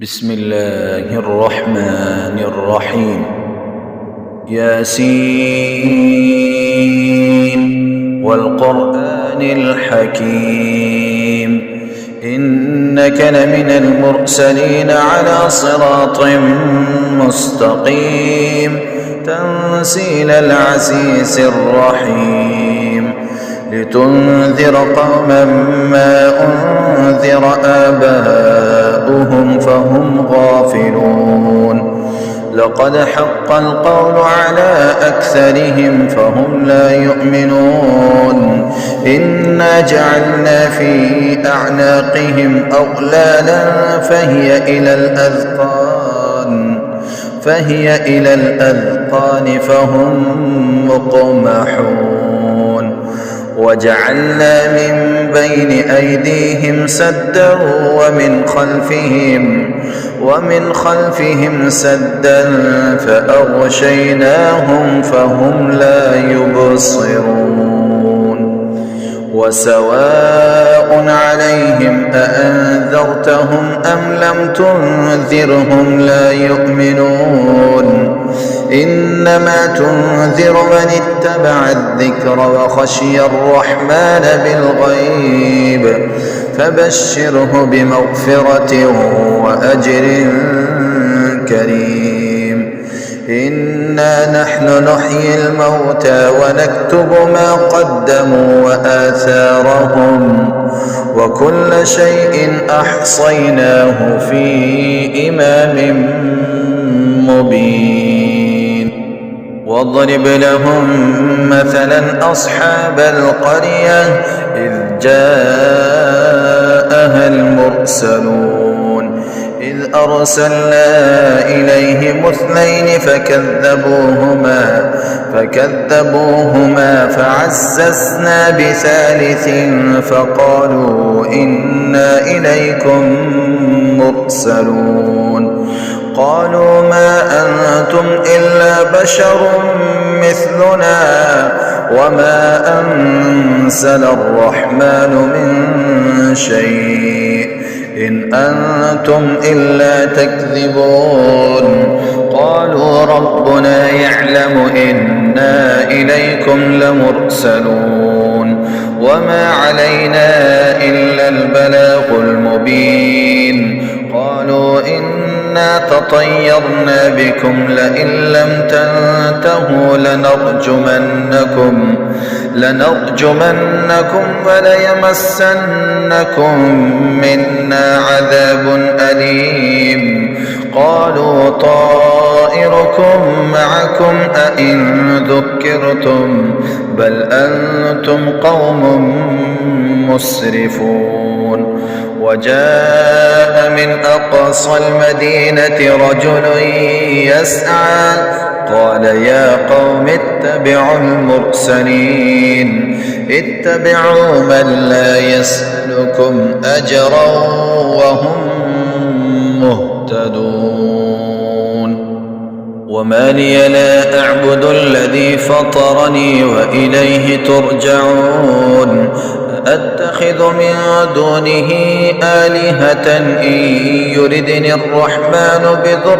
بسم الله الرحمن الرحيم. ياسين والقرآن الحكيم إنك لمن المرسلين على صراط مستقيم تنزيل العزيز الرحيم لتنذر قوما ما أنذر آباؤهم فهم غافلون لقد حق القول على أكثرهم فهم لا يؤمنون إنا جعلنا في أعناقهم أغلالا فهي إلى الأذقان فهم مقمحون وجعلنا من بين أيديهم سدا ومن خلفهم سدا فأغشيناهم فهم لا يبصرون وسواء عليهم أأنذرتهم أم لم تنذرهم لا يؤمنون إنما تنذر من اتبع الذكر وخشي الرحمن بالغيب فبشره بمغفرة وأجر كريم إنا نحن نحيي الموتى ونكتب ما قدموا وآثارهم وكل شيء أحصيناه في إمام مبين واضرب لهم مثلا أصحاب القرية إذ جاءها المرسلون إذ أرسلنا إليهم اثنين فكذبوهما فعززنا بثالث فقالوا إنا إليكم مرسلون قالوا ما أنتم إلا بشر مثلنا وما أنزل الرحمن من شيء إن أنتم إلا تكذبون قالوا ربنا يعلم إنا إليكم لمرسلون وما علينا إلا البلاغ المبين قالوا إنا تطيرنا بكم لئن لم تنتهوا لنرجمنكم وليمسنكم منا عذاب أليم قالوا طائركم معكم أئن ذكرتم بل أنتم قوم مسرفون وجاء من أقصى المدينة رجل يسعى قال يا قوم اتبعوا المرسلين اتبعوا من لا يسألكم أجرا وهم مهتدون وما لي لا أعبد الذي فطرني وإليه ترجعون أتخذ من دونه آلهة إن يردني الرحمن بضر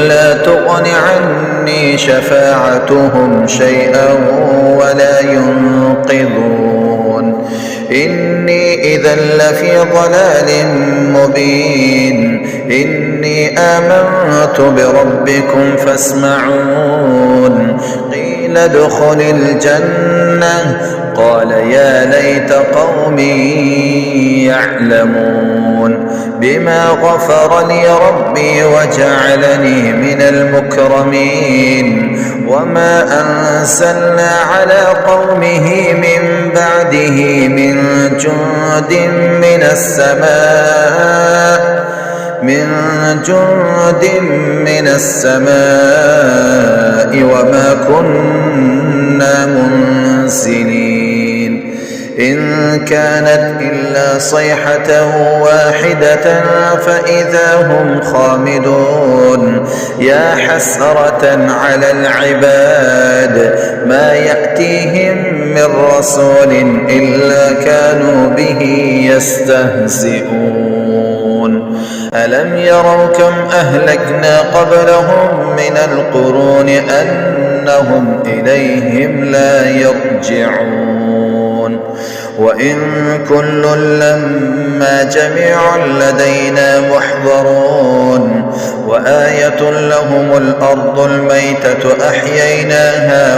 لا تغن عني شفاعتهم شيئا ولا ينقذون إني إذا لفي ضلال مبين إني آمنت بربكم فاسمعون قيل ادخل الجنة قال يا ليت قومي يعلمون بما غفر لي ربي وجعلني من المكرمين وما أنزلنا على قومه من بعده من جند من السماء وما كنا منزلين إن كانت إلا صيحة واحدة فإذا هم خامدون يا حسرة على العباد ما يأتيهم من رسول إلا كانوا به يستهزئون ألم يروا كم أهلكنا قبلهم من القرون أنهم إليهم لا يرجعون وإن كل لما جميع لدينا محضرون وآية لهم الأرض الميتة أحييناها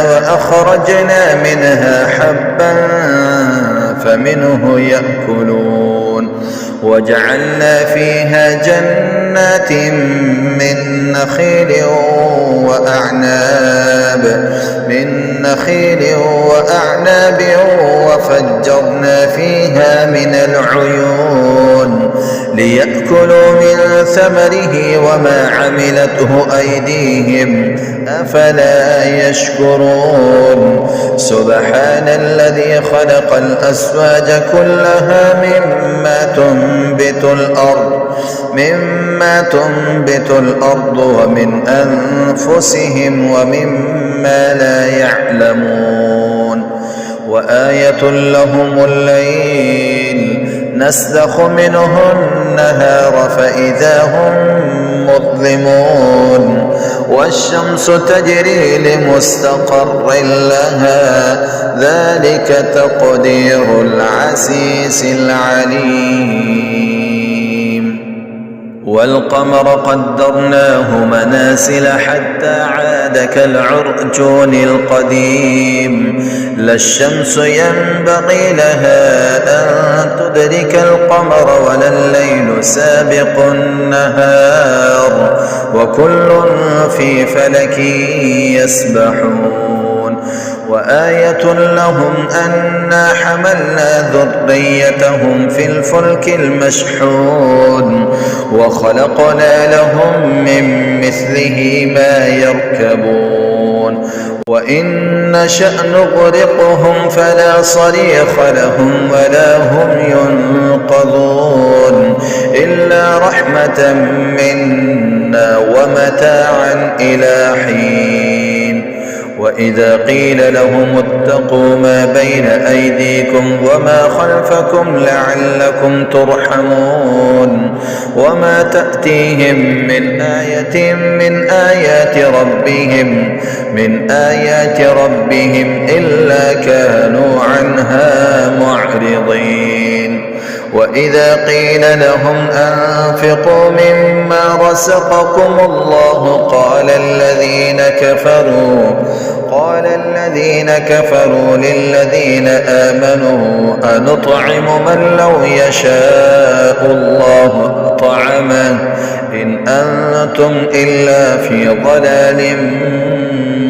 وأخرجنا منها حبا فمنه يأكلون وجعلنا فيها جنات من نخيل وأعناب وفجرنا فيها من العيون ليأكلوا من ثمره وما عملته أيديهم أفلا يشكرون سبحان الذي خلق الأزواج كلها مما تنبت الأرض ومن أنفسهم ومما لا يعلمون وآية لهم الليل نسلخ منه النهار فإذا هم مظلمون والشمس تجري لمستقر لها ذلك تقدير العزيز العليم والقمر قدرناه منازل حتى عاد كالعرجون القديم لا الشمس ينبغي لها أن تدرك القمر ولا الليل سابق النهار وكل في فلك يسبحون وآية لهم أنا حملنا ذريتهم في الفلك المشحون وخلقنا لهم من مثله ما يركبون وإن نشأ نغرقهم فلا صريخ لهم ولا هم ينقذون إلا رحمة منا ومتاعا إلى حين وإذا قيل لهم اتقوا ما بين أيديكم وما خلفكم لعلكم ترحمون وما تأتيهم من آية من آيات ربهم إلا كانوا عنها معرضين وإذا قيل لهم أنفقوا مما رزقكم الله قال الذين كفروا للذين آمنوا أنطعم من لو يشاء الله أطعمه إن أنتم إلا في ضلال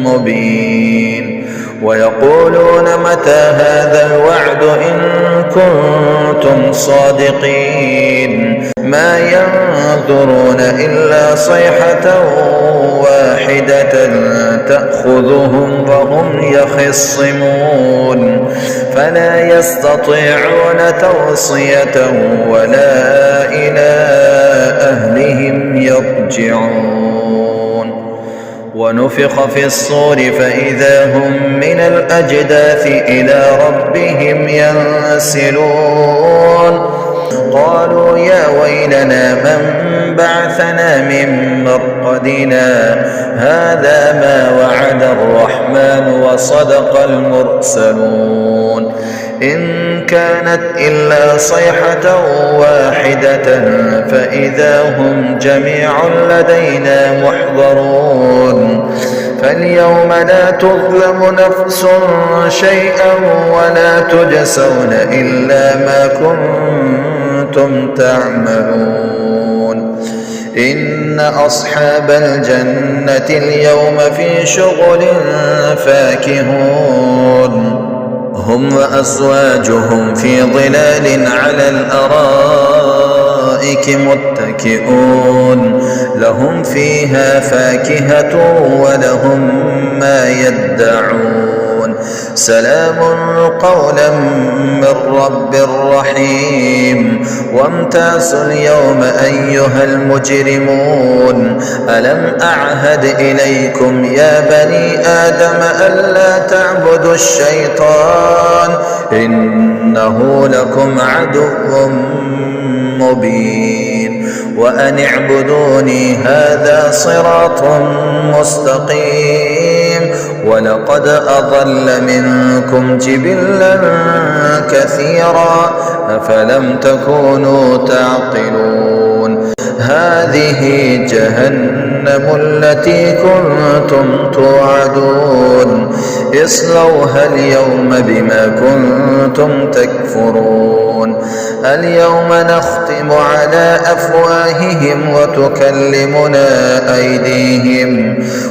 مبين ويقولون متى هذا الوعد إن كنتم صادقين ما ينظرون إلا صيحة واحدة تأخذهم وهم يخصمون فلا يستطيعون توصية ولا إلى أهلهم يرجعون ونفخ في الصور فإذا هم من الأجداث إلى ربهم ينسلون قالوا يا ويلنا من بعثنا من مرقدنا هذا ما وعد الرحمن وصدق المرسلون إن كانت إلا صيحة واحدة فإذا هم جميع لدينا محضرون فاليوم لا تظلم نفس شيئا ولا تجزون إلا ما كنتم تعملون إن أصحاب الجنة اليوم في شغل فاكهون هم وأزواجهم في ظلال على الأرائك متكئون لهم فيها فاكهة ولهم ما يدعون سلام قولا من رب رحيم وامتازوا اليوم أيها المجرمون ألم أعهد إليكم يا بني آدم ألا تعبدوا الشيطان إنه لكم عدو مبين وأن اعبدوني هذا صراط مستقيم ولقد أضل منكم جبلا كثيرا أفلم تكونوا تعقلون هذه جهنم التي كنتم توعدون اصلوها اليوم بما كنتم تكفرون اليوم نختم على أفواههم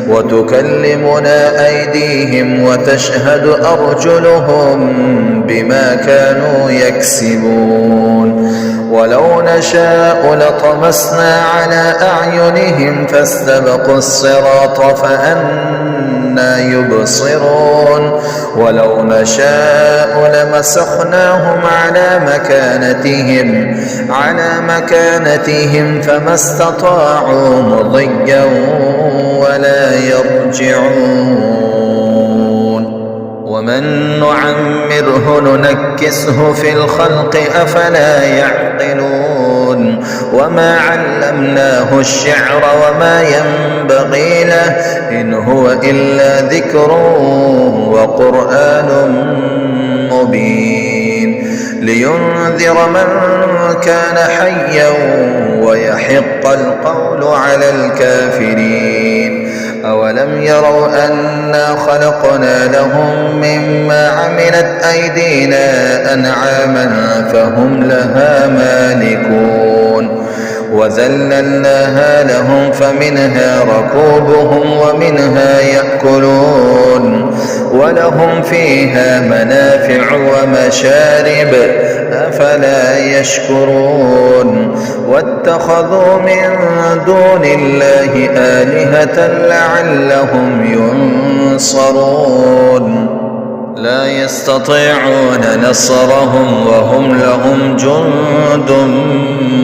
وتكلمنا أيديهم وتشهد أرجلهم بما كانوا يكسبون ولو نشاء لطمسنا على أعينهم فاستبقوا الصراط فأنى يبصرون ولو نشاء لمسخناهم على مكانتهم فما استطاعوا مضيا ولا يرجعون ومن نعمره ننكسه في الخلق أفلا يعقلون وما علمناه الشعر وما ينبغي له إن هو إلا ذكر وقرآن مبين لينذر من كان حيا ويحق القول على الكافرين أولم يروا أنا خلقنا لهم مما عملت أيدينا أنعاما فهم لها مالكون وذللناها لهم فمنها ركوبهم ومنها يأكلون ولهم فيها منافع ومشارب أفلا يشكرون واتخذوا من دون الله آلهة لعلهم ينصرون لا يستطيعون نصرهم وهم لهم جند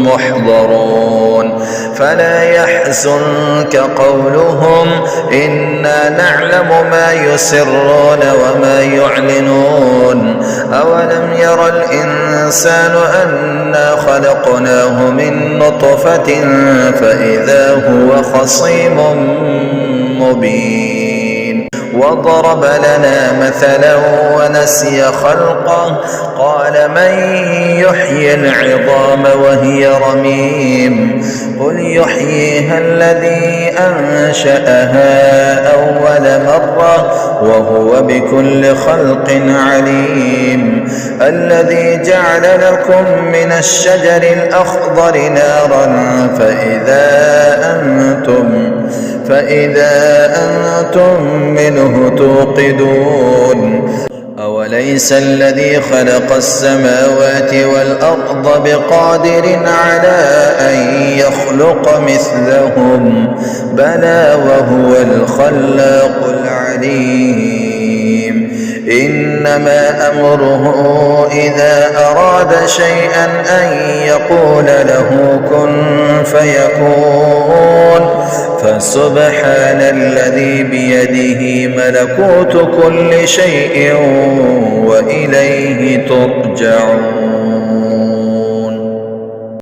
محضرون فلا يحزنك قولهم إنا نعلم ما يسرون وما يعلنون أولم ير الإنسان أنا خلقناه من نطفة فإذا هو خصيم مبين وضرب لنا مثلا ونسي خلقه قال من يحيي العظام وهي رميم قل يحييها الذي أنشأها أول مرة وهو بكل خلق عليم الذي جعل لكم من الشجر الأخضر نارا فإذا أنتم منه توقدون أوليس الذي خلق السماوات والأرض بقادر على أن يخلق مثلهم بلى وهو الخلاق العليم إنما أمره إذا أراد شيئا أن يقول له كن فيكون فسبحان الذي بيده ملكوت كل شيء وإليه ترجعون